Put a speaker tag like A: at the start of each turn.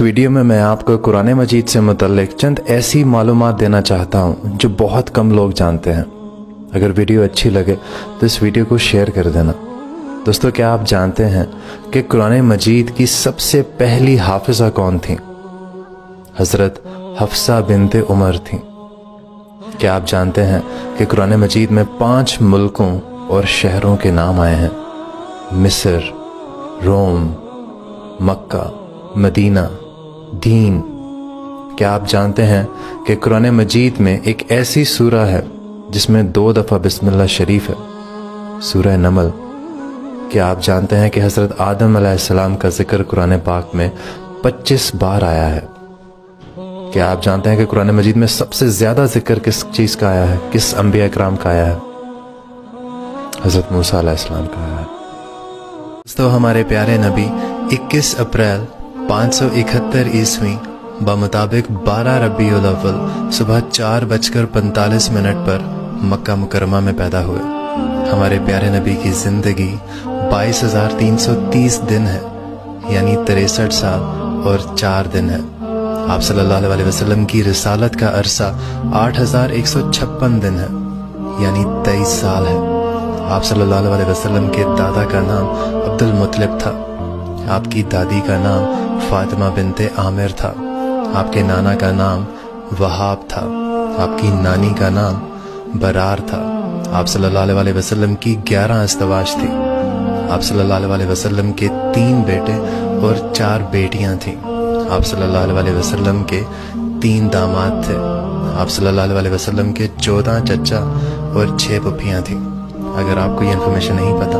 A: Video में मैं आपको कुरान मजीद से मुतल्लिक चंद ऐसी मालूमात देना चाहता हूँ जो बहुत कम लोग जानते हैं। अगर वीडियो अच्छी लगे तो इस वीडियो को शेयर कर देना। दोस्तों, क्या आप जानते हैं कि कुरान मजीद की सबसे पहली हाफिज़ा कौन थी? हज़रत हफ्सा बिनते उमर थी। क्या आप जानते हैं कि कुरान मजीद में 5 मुल्कों और शहरों के नाम आए हैं? मिस्र, रोम, मक्का, मदीना, दीन। क्या आप जानते हैं कि कुरान मजीद में एक ऐसी सूरह है जिसमें 2 दफ़ा बिस्मिल्लाह शरीफ है, सूरह नमल। क्या आप जानते हैं कि हज़रत आदम अलैहिस्सलाम का जिक्र कुरान पाक में 25 बार आया है? क्या आप जानते हैं कि कुरान मजीद में सबसे ज़्यादा जिक्र किस चीज़ का आया है, किस अंबिया इकराम का आया है? हज़रत मूसा अलैहिस्सलाम का आया है। दोस्तों, हमारे प्यारे नबी 21 अप्रैल 571 ईस्वी बमुताबिक 12 रबीउल अव्वल सुबह 4:45 पर मक्का मुकरमा में पैदा हुए। हमारे प्यारे नबी की ज़िंदगी 22,330 दिन है, यानी 63 साल और 4 दिन है। आप सल्लल्लाहु अलैहि वसल्लम की रिसालत का अरसा 8,156 दिन है, यानी 23 साल है। आप सल्लल्लाहु अलैहि वसल्लम के दादा का नाम अब्दुल मुत्तलिब था। आपकी दादी का नाम फातिमा बिनते आमिर था। आपके नाना का नाम वहाब था। आपकी नानी का नाम बरार था। आप सल्लल्लाहु अलैहि वसल्लम की 11 अज़वाज थी। आप सल्लल्लाहु अलैहि वसल्लम के 3 बेटे और 4 बेटियां थीं। आप सल्लल्लाहु अलैहि वसल्लम के 3 दामाद थे। आप सल्लल्लाहु अलैहि वसल्लम के 14 चचा और 6 पुप्पियां थीं। अगर आपको ये इन्फॉर्मेशन नहीं पता